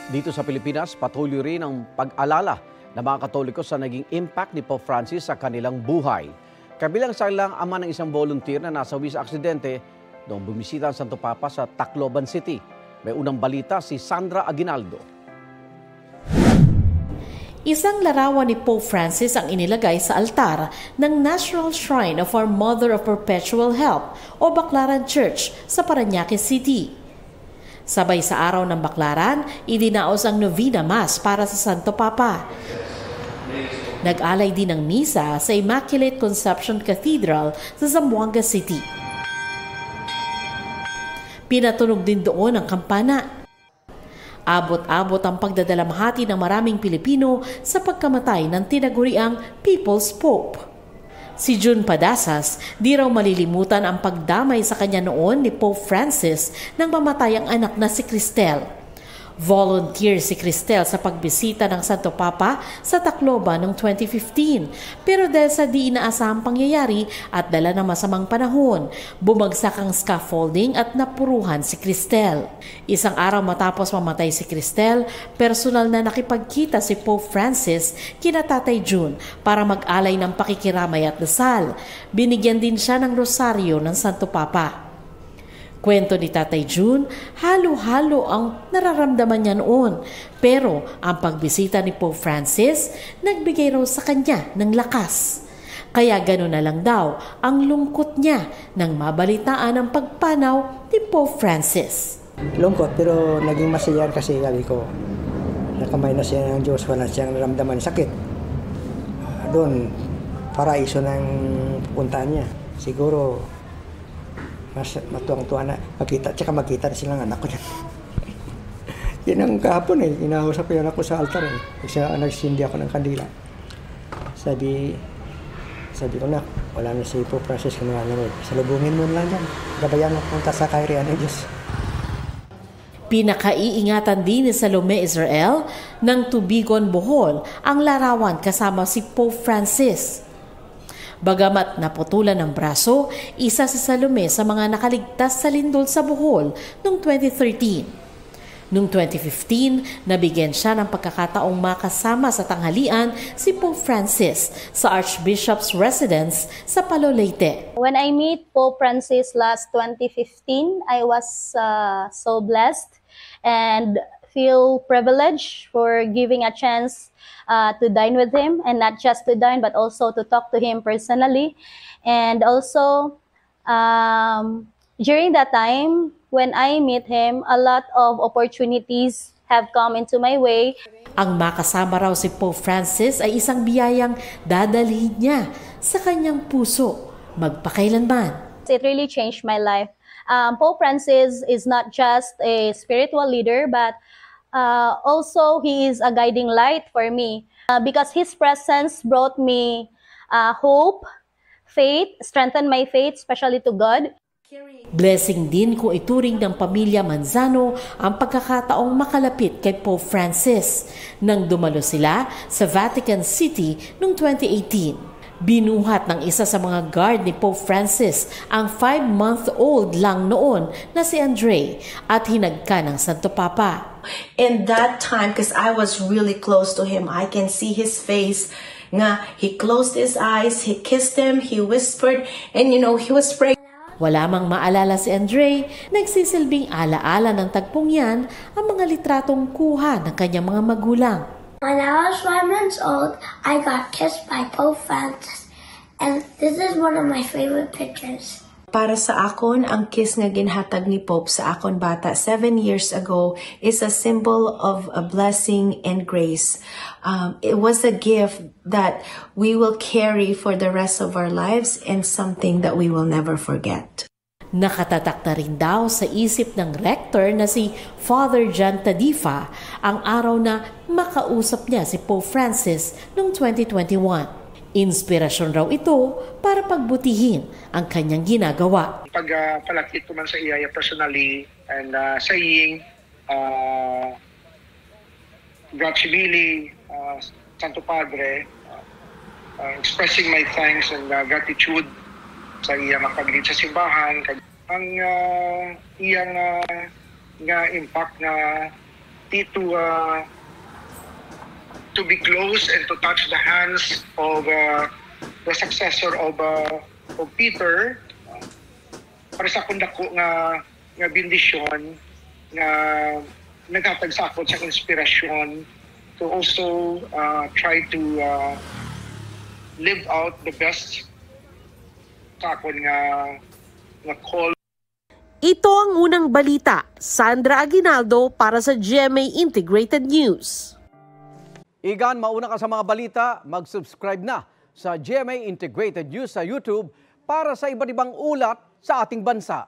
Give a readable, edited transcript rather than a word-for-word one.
Dito sa Pilipinas, patuloy rin ang pag-alala ng mga Katoliko sa naging impact ni Pope Francis sa kanilang buhay. Kabilang sa ilang ama ng isang volunteer na nasawi sa aksidente noong bumisita ang Santo Papa sa Tacloban City. May unang balita si Sandra Aguinaldo. Isang larawan ni Pope Francis ang inilagay sa altar ng National Shrine of Our Mother of Perpetual Help o Baclaran Church sa Parañaque City. Sabay sa araw ng Baclaran, idinaos ang Novena Mass para sa Santo Papa. Nag-alay din ng misa sa Immaculate Conception Cathedral sa Zamboanga City. Pinatunog din doon ang kampana. Abot-abot ang pagdadalamhati ng maraming Pilipino sa pagkamatay ng tinaguriang People's Pope. Si June Padasas, di raw malilimutan ang pagdamay sa kanya noon ni Pope Francis nang mamatay ang anak na si Cristel. Volunteer si Cristel sa pagbisita ng Santo Papa sa Tacloban noong 2015. Pero dahil sa di inaasahang pangyayari at dala ng masamang panahon, bumagsak ang scaffolding at napuruhan si Cristel. Isang araw matapos mamatay si Cristel, personal na nakipagkita si Pope Francis kina Tatay June para mag-alay ng pakikiramay at dasal. Binigyan din siya ng rosaryo ng Santo Papa. Kwento ni Tatay June, halo-halo ang nararamdaman niya noon. Pero ang pagbisita ni Pope Francis, nagbigay raw sa kanya ng lakas. Kaya gano'n na lang daw ang lungkot niya nang mabalitaan ang pagpanaw ni Pope Francis. Lungkot pero naging masaya kasi sabi ko, nakamay na siya ng Diyos, wala siyang naramdaman sakit. Doon, paraiso ng pupuntahan niya. Siguro, mas matuwang-tuwa na makita na silang anak ko dyan. Yan ang kahapon inausap ko yung anak ko sa altar kasi nagsindi ako ng kandila. Sabi ko na, wala na si Pope Francis kung nanonood. Salubungin mo lang yan. Gabayan mo punta sa kaharian ng Diyos. Pinakaiingatan din ni Salome Israel ng Tubigon, Bohol ang larawan kasama si Pope Francis. Bagamat naputulan ng braso, isa si Salome sa mga nakaligtas sa lindol sa Bohol noong 2013. Noong 2015, nabigyan siya ng pagkakataong makasama sa tanghalian si Pope Francis sa Archbishop's residence sa Palo Leyte. When I meet Pope Francis last 2015, I was so blessed and feel privileged for giving a chance to dine with him, and not just to dine but also to talk to him personally. And also during that time when I meet him, a lot of opportunities have come into my way. Ang makasama raw si Pope Francis ay isang biyayang dadalhin niya sa kanyang puso magpakailanman. It really changed my life. Pope Francis is not just a spiritual leader, but also he is a guiding light for me because his presence brought me hope, faith, strengthened my faith, especially to God. Blessing din kung ituring ng pamilya Manzano ang pagkakataong makalapit kay Pope Francis nang dumalo sila sa Vatican City noong 2018. Binuhat ng isa sa mga guard ni Pope Francis ang 5-month-old lang noon na si Andre at hinagka ng Santo Papa. In that time, because I was really close to him, I can see his face. He closed his eyes, he kissed him, he whispered, and he was praying. Wala mang maalala si Andre, nagsisilbing alaala ng tagpong yan ang mga litratong kuha ng kanyang mga magulang. When I was 5 months old, I got kissed by Pope Francis, and this is one of my favorite pictures. Para sa akon, ang kiss nga ginhatag ni Pope sa akon bata 7 years ago is a symbol of a blessing and grace. It was a gift that we will carry for the rest of our lives and something that we will never forget. Nakatatak na rin daw sa isip ng rector na si Father John Tadifa ang araw na makausap niya si Pope Francis noong 2021. Inspirasyon raw ito para pagbutihin ang kanyang ginagawa. Pagpalakit ko man sa iya personally and saying Grazie Santo Padre, expressing my thanks and gratitude sa iyang paglead sa simbahan, ang iyang nga impact na opportunity to be close and to touch the hands of the successor of Peter, para sa kundako nga bendisyon nga nagkatagsakot sa inspirasyon to also try to live out the best sakon nga call. Ito ang unang balita. Sandra Aguinaldo para sa GMA Integrated News. Igan, mauna ka sa mga balita, mag-subscribe na sa GMA Integrated News sa YouTube para sa iba't ibang ulat sa ating bansa.